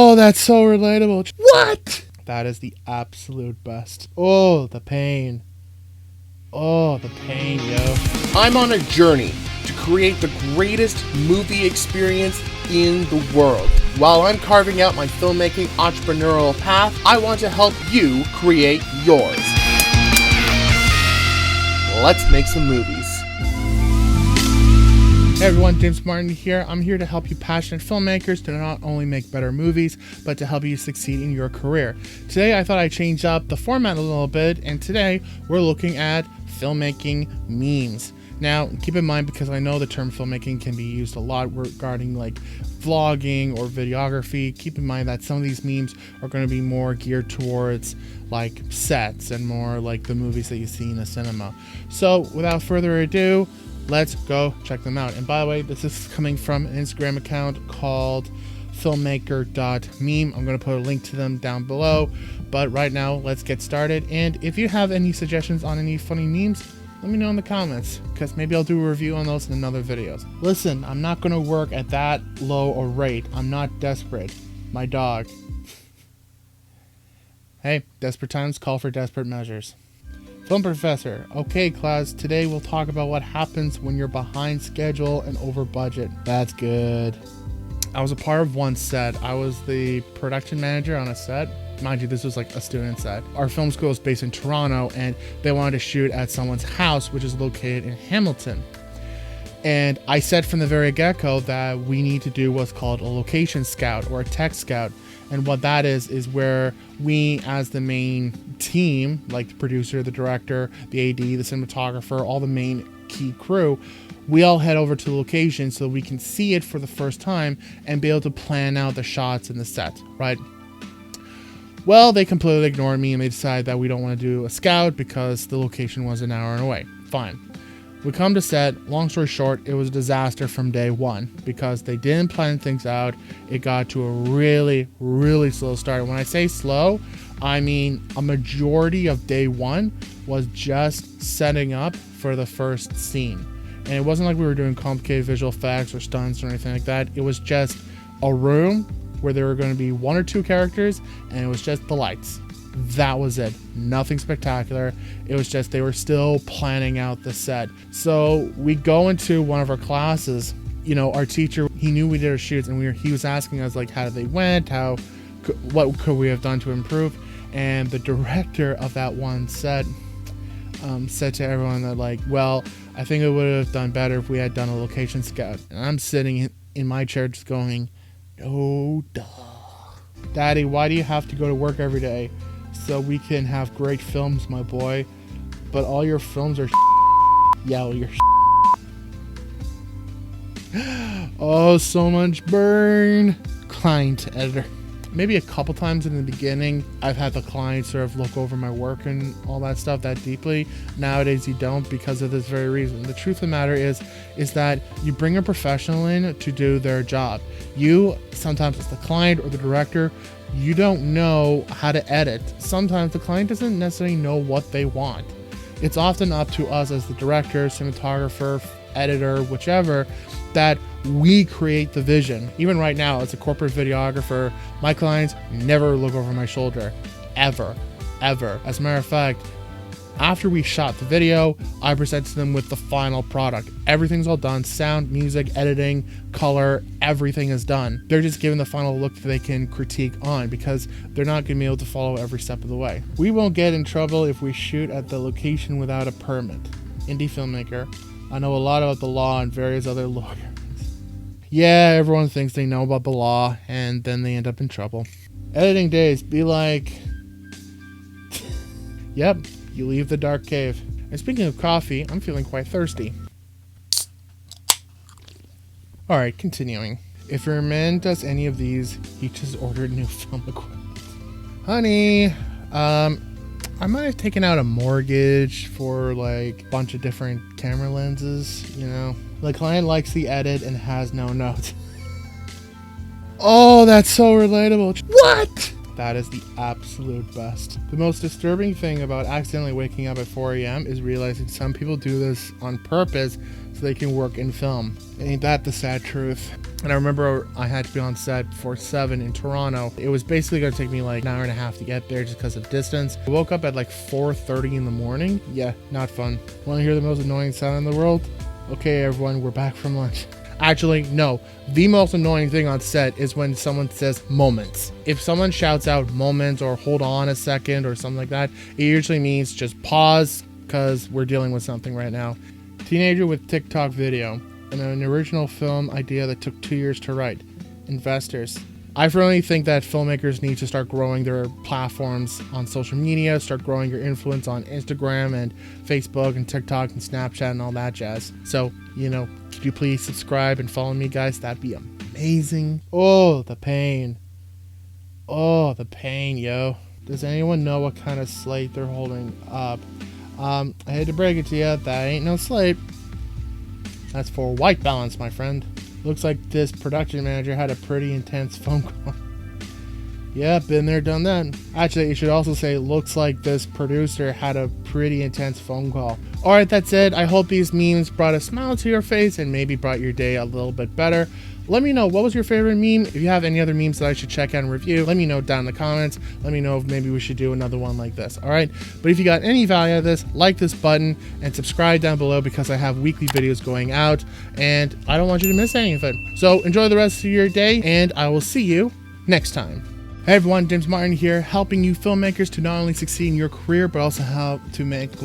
Oh, that's so relatable. What? That is the absolute best. Oh, the pain. Oh, the pain, yo. I'm on a journey to create the greatest movie experience in the world. While I'm carving out my filmmaking entrepreneurial path, I want to help you create yours. Let's make some movies. Hey everyone, James Martin here. I'm here to help you passionate filmmakers to not only make better movies, but to help you succeed in your career. Today, I thought I'd change up the format a little bit, and today we're looking at filmmaking memes. Now, keep in mind, because I know the term filmmaking can be used a lot regarding like vlogging or videography, keep in mind that some of these memes are going to be more geared towards like sets and more like the movies that you see in the cinema. So without further ado, let's go check them out. And by the way, this is coming from an Instagram account called FILMMAKER.meme. I'm going to put a link to them down below. But right now, let's get started. And if you have any suggestions on any funny memes, let me know in the comments, because maybe I'll do a review on those in another videos. Listen, I'm not going to work at that low a rate. I'm not desperate. My dog. Hey, desperate times call for desperate measures. Film professor. Okay, class, today we'll talk about what happens when you're behind schedule and over budget. That's good. I was a part of one set. I was the production manager on a set. Mind you, this was like a student set. Our film school is based in Toronto, and they wanted to shoot at someone's house, which is located in Hamilton. And I said from the very get-go that we need to do what's called a location scout or a tech scout. And what that is where we, as the main team, like the producer, the director, the AD, the cinematographer, all the main key crew, we all head over to the location so we can see it for the first time and be able to plan out the shots in the set, right? Well, they completely ignored me and they decided that we don't want to do a scout because the location was an hour away. Fine. We come to set. Long story short, it was a disaster from day one because they didn't plan things out. It got to a really, really slow start. When I say slow, I mean a majority of day one was just setting up for the first scene. And it wasn't like we were doing complicated visual effects or stunts or anything like that. It was just a room where there were going to be one or two characters, and it was just the lights. That was it. Nothing spectacular. It was just they were still planning out the set. So we go into one of our classes. You know, our teacher, he knew we did our shoots, and he was asking us like how they went, what could we have done to improve. And the director of that one set said to everyone that like, well, I think it would have done better if we had done a location scout. And I'm sitting in my chair just going, oh, duh. Daddy, why do you have to go to work every day? So we can have great films, my boy. But all your films are yeah, well, you're oh, so much burn. Client editor. Maybe a couple times in the beginning, I've had the client sort of look over my work and all that stuff that deeply. Nowadays, you don't because of this very reason. The truth of the matter is that you bring a professional in to do their job. You, sometimes it's the client or the director, you don't know how to edit. Sometimes the client doesn't necessarily know what they want. It's often up to us as the director, cinematographer, editor, whichever, that we create the vision. Even right now, as a corporate videographer, my clients never look over my shoulder. Ever. As a matter of fact, after we shot the video, I present to them with the final product. Everything's all done. Sound, music, editing, color, everything is done. They're just given the final look that they can critique on because they're not going to be able to follow every step of the way. We won't get in trouble if we shoot at the location without a permit. Indie filmmaker. I know a lot about the law and various other lawyers. Yeah, everyone thinks they know about the law and then they end up in trouble. Editing days be like, yep, you leave the dark cave. And speaking of coffee, I'm feeling quite thirsty. Alright, continuing. If your man does any of these, he just ordered new film equipment. Honey, I might have taken out a mortgage for like a bunch of different camera lenses, you know. The client likes the edit and has no notes. Oh, that's so relatable. What? That is the absolute best. The most disturbing thing about accidentally waking up at 4 a.m. is realizing some people do this on purpose so they can work in film. Ain't that the sad truth? And I remember I had to be on set for 7 in Toronto. It was basically going to take me like an hour and a half to get there just because of distance. I woke up at like 4:30 in the morning. Yeah, not fun. Want to hear the most annoying sound in the world? Okay, everyone, we're back from lunch. Actually, no. The most annoying thing on set is when someone says moments. If someone shouts out moments or hold on a second or something like that, it usually means just pause because we're dealing with something right now. Teenager with TikTok video. And an original film idea that took 2 years to write. Investors. I firmly think that filmmakers need to start growing their platforms on social media, start growing your influence on Instagram and Facebook and TikTok and Snapchat and all that jazz. So, could you please subscribe and follow me, guys? That'd be amazing. Oh, the pain. Oh, the pain, yo. Does anyone know what kind of slate they're holding up? I hate to break it to you, that ain't no slate. That's for white balance, my friend. Looks like this production manager had a pretty intense phone call. Yeah, been there, done that. Actually, you should also say, looks like this producer had a pretty intense phone call. Alright, that's it. I hope these memes brought a smile to your face and maybe brought your day a little bit better. Let me know, what was your favorite meme? If you have any other memes that I should check out and review, let me know down in the comments. Let me know if maybe we should do another one like this, alright? But if you got any value out of this, like this button and subscribe down below because I have weekly videos going out and I don't want you to miss anything. So enjoy the rest of your day and I will see you next time. Hey everyone, James Martin here, helping you filmmakers to not only succeed in your career, but also how to make